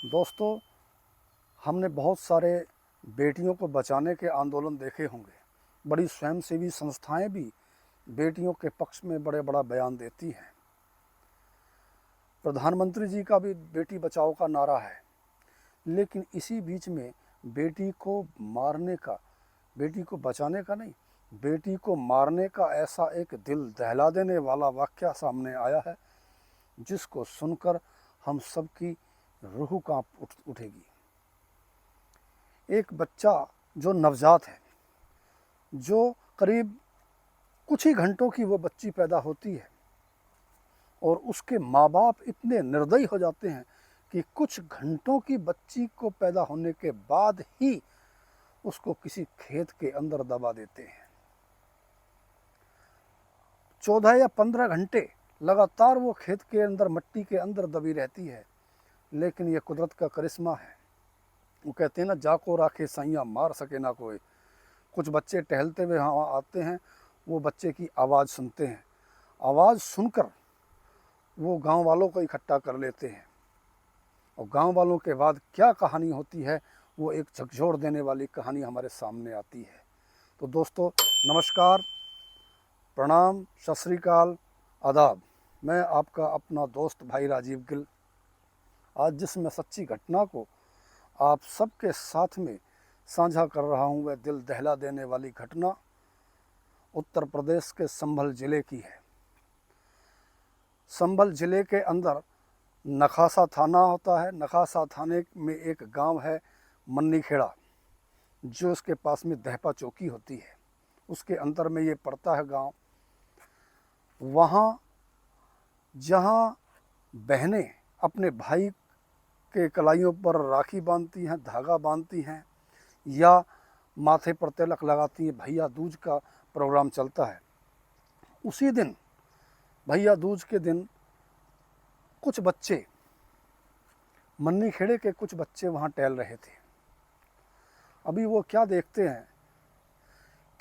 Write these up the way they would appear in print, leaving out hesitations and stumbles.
दोस्तों, हमने बहुत सारे बेटियों को बचाने के आंदोलन देखे होंगे। बड़ी स्वयंसेवी संस्थाएं भी बेटियों के पक्ष में बड़ा बयान देती हैं। प्रधानमंत्री जी का भी बेटी बचाओ का नारा है, लेकिन इसी बीच में बेटी को मारने का, बेटी को बचाने का नहीं, बेटी को मारने का ऐसा एक दिल दहला देने वाला वाक़या सामने आया है जिसको सुनकर हम सबकी रूह कांप उठेगी। एक बच्चा जो नवजात है, जो करीब कुछ ही घंटों की वो बच्ची पैदा होती है और उसके माँ बाप इतने निर्दयी हो जाते हैं कि कुछ घंटों की बच्ची को पैदा होने के बाद ही उसको किसी खेत के अंदर दबा देते हैं। 14 या 15 घंटे लगातार वो खेत के अंदर, मिट्टी के अंदर दबी रहती है। लेकिन ये कुदरत का करिश्मा है। वो कहते हैं ना, जाको राखे सैया मार सके ना कोई। कुछ बच्चे टहलते हुए वहाँ आते हैं, वो बच्चे की आवाज़ सुनते हैं। आवाज़ सुनकर वो गांव वालों को इकट्ठा कर लेते हैं और गांव वालों के बाद क्या कहानी होती है, वो एक झकझोर देने वाली कहानी हमारे सामने आती है। तो दोस्तों, नमस्कार, प्रणाम, सत श्री अकाल, आदाब। मैं आपका अपना दोस्त भाई राजीव गिल आज जिस मैं सच्ची घटना को आप सबके साथ में साझा कर रहा हूँ, वह दिल दहला देने वाली घटना उत्तर प्रदेश के संभल ज़िले की है। संभल ज़िले के अंदर नखासा थाना होता है। नखासा थाने में एक गांव है मन्नी खेड़ा, जो उसके पास में दहपा चौकी होती है, उसके अंदर में ये पड़ता है गांव। वहाँ जहाँ बहनें अपने भाई के कलाइयों पर राखी बांधती हैं, धागा बांधती हैं या माथे पर तिलक लगाती हैं, भैया दूज का प्रोग्राम चलता है। उसी दिन, भैया दूज के दिन, कुछ बच्चे, मन्नी खेड़े के कुछ बच्चे वहाँ टहल रहे थे। अभी वो क्या देखते हैं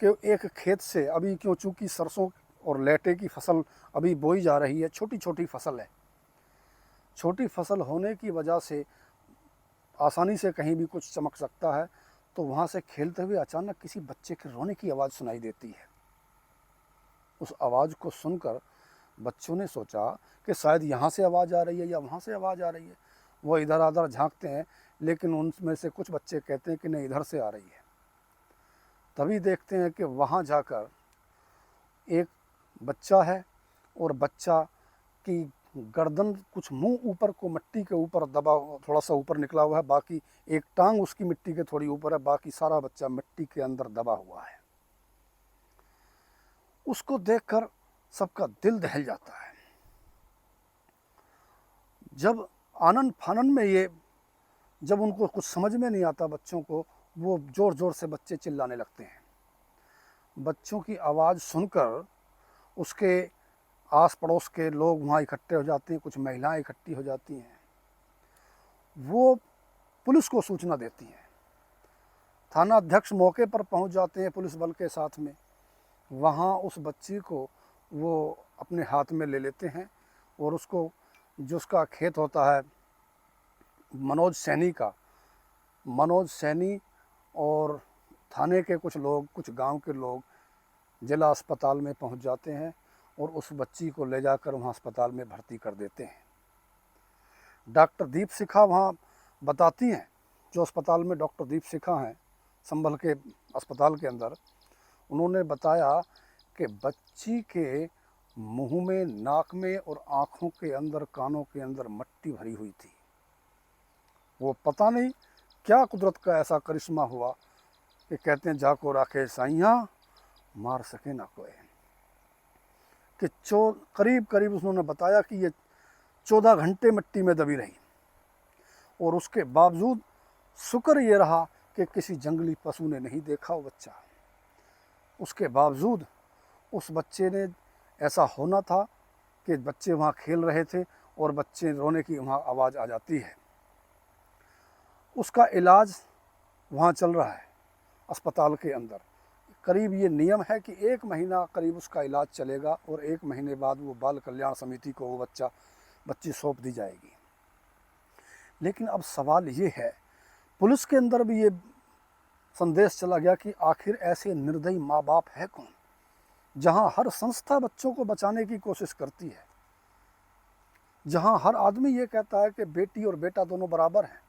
कि एक खेत से अभी, क्यों, चूँकि सरसों और लेटे की फसल अभी बोई जा रही है, छोटी छोटी फसल है। छोटी फसल होने की वजह से आसानी से कहीं भी कुछ चमक सकता है। तो वहाँ से खेलते हुए अचानक किसी बच्चे के रोने की आवाज़ सुनाई देती है। उस आवाज़ को सुनकर बच्चों ने सोचा कि शायद यहाँ से आवाज़ आ रही है या वहाँ से आवाज़ आ रही है। वो इधर उधर झांकते हैं, लेकिन उनमें से कुछ बच्चे कहते हैं कि नहीं, इधर से आ रही है। तभी देखते हैं कि वहाँ जाकर एक बच्चा है और बच्चा की गर्दन कुछ मुंह ऊपर को मिट्टी के ऊपर दबा, थोड़ा सा ऊपर निकला हुआ है, बाकी एक टांग उसकी मिट्टी के थोड़ी ऊपर है, बाकी सारा बच्चा मिट्टी के अंदर दबा हुआ है। उसको देखकर सबका दिल दहल जाता है। जब आनन फानन में ये, जब उनको कुछ समझ में नहीं आता बच्चों को, वो ज़ोर ज़ोर से बच्चे चिल्लाने लगते हैं। बच्चों की आवाज़ सुनकर उसके आस पड़ोस के लोग वहाँ इकट्ठे हो जाते हैं, कुछ महिलाएं इकट्ठी हो जाती हैं। वो पुलिस को सूचना देती हैं। थाना अध्यक्ष मौके पर पहुँच जाते हैं पुलिस बल के साथ में। वहाँ उस बच्ची को वो अपने हाथ में ले लेते हैं और उसको, जो उसका खेत होता है मनोज सैनी और थाने के कुछ लोग, कुछ गांव के लोग जिला अस्पताल में पहुंच जाते हैं और उस बच्ची को ले जाकर वहां अस्पताल में भर्ती कर देते हैं। डॉक्टर दीप शिखा वहां बताती हैं, जो अस्पताल में डॉक्टर दीप शिखा हैं संभल के अस्पताल के अंदर, उन्होंने बताया कि बच्ची के मुंह में, नाक में और आँखों के अंदर, कानों के अंदर मिट्टी भरी हुई थी। वो पता नहीं क्या कुदरत का ऐसा करिश्मा हुआ कि कहते हैं, जाको राखे साइया मार सके ना कोई। कि करीब करीब उन्होंने बताया कि ये 14 घंटे मिट्टी में दबी रही और उसके बावजूद शुक्र ये रहा कि किसी जंगली पशु ने नहीं देखा वो बच्चा। उसके बावजूद उस बच्चे ने, ऐसा होना था कि बच्चे वहाँ खेल रहे थे और बच्चे रोने की वहाँ आवाज़ आ जाती है। उसका इलाज वहाँ चल रहा है अस्पताल के अंदर। करीब ये नियम है कि 1 महीना करीब उसका इलाज चलेगा और 1 महीने बाद वो बाल कल्याण समिति को वो बच्ची सौंप दी जाएगी। लेकिन अब सवाल ये है, पुलिस के अंदर भी ये संदेश चला गया कि आखिर ऐसे निर्दयी माँ बाप है कौन, जहाँ हर संस्था बच्चों को बचाने की कोशिश करती है, जहाँ हर आदमी ये कहता है कि बेटी और बेटा दोनों बराबर हैं,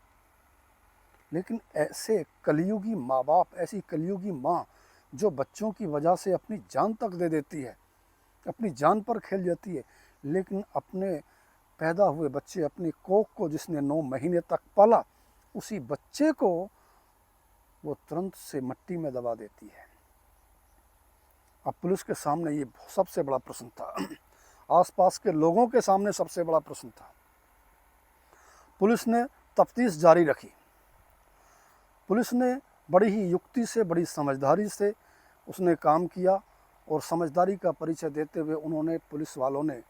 लेकिन ऐसे कलयुगी माँ बाप, ऐसी कलयुगी माँ जो बच्चों की वजह से अपनी जान तक दे देती है, अपनी जान पर खेल जाती है, लेकिन अपने पैदा हुए बच्चे, अपनी कोख को जिसने 9 महीने तक पाला, उसी बच्चे को वो तुरंत से मिट्टी में दबा देती है। अब पुलिस के सामने ये सबसे बड़ा प्रश्न था, आसपास के लोगों के सामने सबसे बड़ा प्रश्न था। पुलिस ने तफ्तीश जारी रखी। पुलिस ने बड़ी ही युक्ति से, बड़ी समझदारी से उसने काम किया, और समझदारी का परिचय देते हुए उन्होंने, पुलिस वालों ने,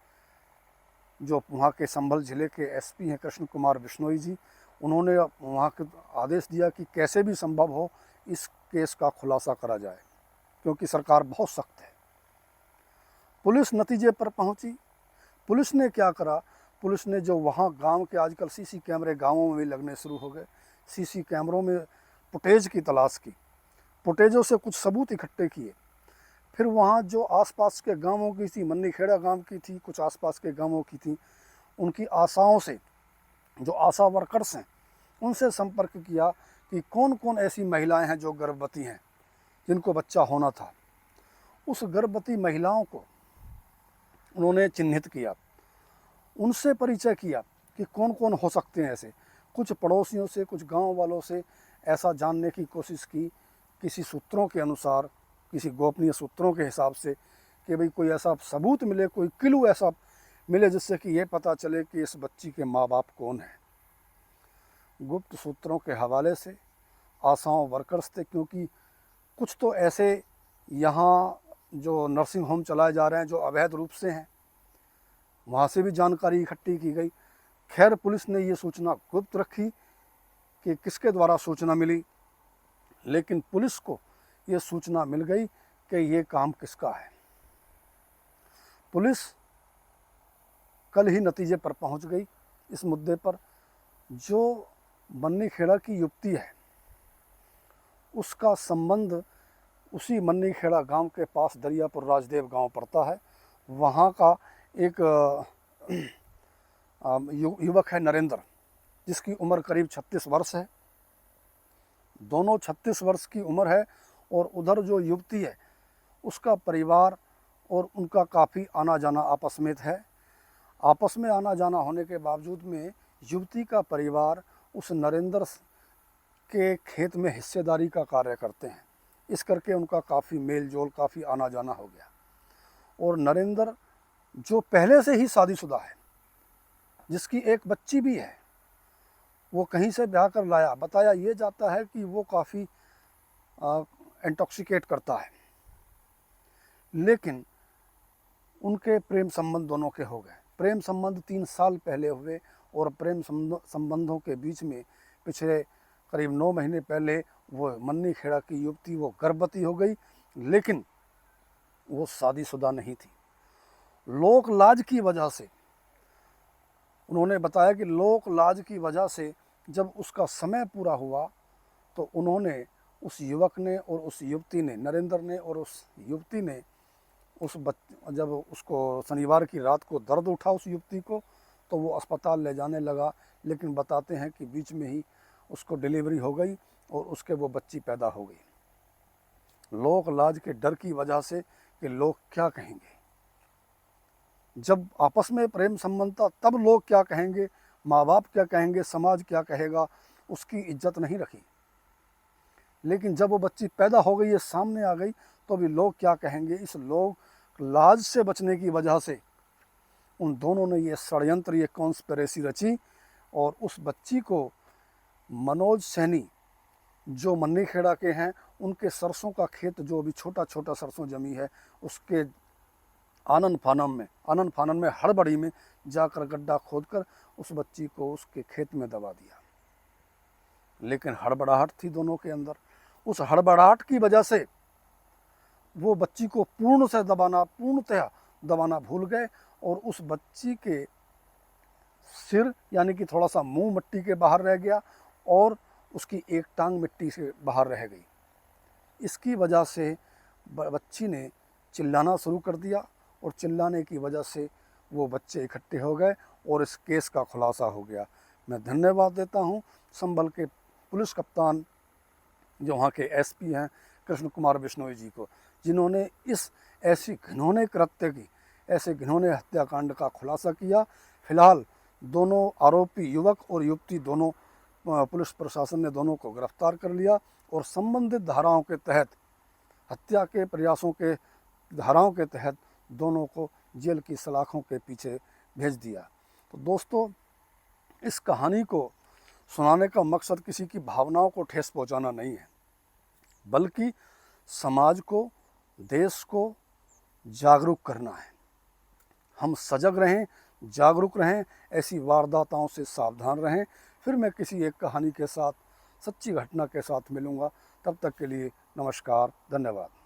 जो वहाँ के संभल ज़िले के एसपी हैं कृष्ण कुमार बिश्नोई जी, उन्होंने वहाँ के आदेश दिया कि कैसे भी संभव हो इस केस का खुलासा करा जाए, क्योंकि सरकार बहुत सख्त है। पुलिस नतीजे पर पहुँची। पुलिस ने क्या करा, पुलिस ने जो वहाँ गांव के, आजकल सीसी कैमरे गांवों में भी लगने शुरू हो गए, सीसी कैमरों में फुटेज की तलाश की, फुटेजों से कुछ सबूत इकट्ठे किए। फिर वहाँ जो आसपास के गांवों की थी, मन्नीखेड़ा गांव की थी, कुछ आसपास के गांवों की थी, उनकी आशाओं से, जो आशा वर्कर्स हैं, उनसे संपर्क किया कि कौन कौन ऐसी महिलाएं हैं जो गर्भवती हैं, जिनको बच्चा होना था। उस गर्भवती महिलाओं को उन्होंने चिन्हित किया, उनसे परिचय किया कि कौन कौन हो सकते हैं ऐसे। कुछ पड़ोसियों से, कुछ गांव वालों से ऐसा जानने की कोशिश की, किसी सूत्रों के अनुसार, किसी गोपनीय सूत्रों के हिसाब से, कि भाई कोई ऐसा सबूत मिले, कोई क्लू ऐसा मिले जिससे कि ये पता चले कि इस बच्ची के माँ बाप कौन हैं। गुप्त सूत्रों के हवाले से आशाओं वर्कर्स थे, क्योंकि कुछ तो ऐसे यहाँ जो नर्सिंग होम चलाए जा रहे हैं जो अवैध रूप से हैं, वहाँ से भी जानकारी इकट्ठी की गई। खैर, पुलिस ने ये सूचना गुप्त रखी कि किसके द्वारा सूचना मिली, लेकिन पुलिस को ये सूचना मिल गई कि ये काम किसका है। पुलिस कल ही नतीजे पर पहुंच गई इस मुद्दे पर। जो मन्नीखेड़ा की युवती है, उसका संबंध उसी मन्नीखेड़ा गांव के पास दरियापुर राजदेव गांव पड़ता है। वहाँ का एक युवक है नरेंद्र, जिसकी उम्र करीब 36 वर्ष है। दोनों 36 वर्ष की उम्र है, और उधर जो युवती है उसका परिवार और उनका काफ़ी आना जाना आपस में है। आपस में आना जाना होने के बावजूद में युवती का परिवार उस नरेंद्र के खेत में हिस्सेदारी का कार्य करते हैं, इस करके उनका काफ़ी मेल जोल, काफ़ी आना जाना हो गया। और नरेंद्र जो पहले से ही शादीशुदा है, जिसकी एक बच्ची भी है, वो कहीं से ब्याह कर लाया। बताया ये जाता है कि वो काफ़ी इंटॉक्सिकेट करता है, लेकिन उनके प्रेम संबंध दोनों के हो गए। प्रेम संबंध 3 साल पहले हुए, और प्रेम संबंधों के बीच में पिछले करीब 9 महीने पहले वो मन्नीखेड़ा की युवती वो गर्भवती हो गई, लेकिन वो शादीशुदा नहीं थी। लोक लाज की वजह से, उन्होंने बताया कि लोक लाज की वजह से जब उसका समय पूरा हुआ तो उन्होंने, उस युवक ने और उस युवती ने, नरेंद्र ने और उस युवती ने, जब उसको शनिवार की रात को दर्द उठा उस युवती को, तो वो अस्पताल ले जाने लगा। लेकिन बताते हैं कि बीच में ही उसको डिलीवरी हो गई और उसके वो बच्ची पैदा हो गई। लोक लाज के डर की वजह से कि लोग क्या कहेंगे, जब आपस में प्रेम संबंध था तब लोग क्या कहेंगे, माँ बाप क्या कहेंगे, समाज क्या कहेगा, उसकी इज्जत नहीं रखी। लेकिन जब वो बच्ची पैदा हो गई, ये सामने आ गई, तो भी लोग क्या कहेंगे, इस लोग लाज से बचने की वजह से उन दोनों ने ये षड्यंत्र, ये कॉन्स्पिरेसी रची, और उस बच्ची को मनोज सैनी, जो मन्नीखेड़ा के हैं, उनके सरसों का खेत, जो अभी छोटा छोटा सरसों जमी है, उसके आनन फानन में हड़बड़ी में जाकर गड्ढा खोदकर उस बच्ची को उसके खेत में दबा दिया। लेकिन हड़बड़ाहट थी दोनों के अंदर, उस हड़बड़ाहट की वजह से वो बच्ची को पूर्णतः दबाना भूल गए, और उस बच्ची के सिर यानी कि थोड़ा सा मुंह मिट्टी के बाहर रह गया और उसकी एक टांग मिट्टी से बाहर रह गई। इसकी वजह से बच्ची ने चिल्लाना शुरू कर दिया और चिल्लाने की वजह से वो बच्चे इकट्ठे हो गए और इस केस का खुलासा हो गया। मैं धन्यवाद देता हूँ संभल के पुलिस कप्तान जो वहाँ के एसपी हैं कृष्ण कुमार बिश्नोई जी को, जिन्होंने इस ऐसी घिनौने कृत्य की, ऐसे घिनौने हत्याकांड का खुलासा किया। फिलहाल दोनों आरोपी युवक और युवती दोनों पुलिस प्रशासन ने दोनों को गिरफ्तार कर लिया और संबंधित धाराओं के तहत, हत्या के प्रयासों के धाराओं के तहत दोनों को जेल की सलाखों के पीछे भेज दिया। तो दोस्तों, इस कहानी को सुनाने का मकसद किसी की भावनाओं को ठेस पहुंचाना नहीं है, बल्कि समाज को, देश को जागरूक करना है। हम सजग रहें, जागरूक रहें, ऐसी वारदातों से सावधान रहें। फिर मैं किसी एक कहानी के साथ, सच्ची घटना के साथ मिलूँगा। तब तक के लिए नमस्कार, धन्यवाद।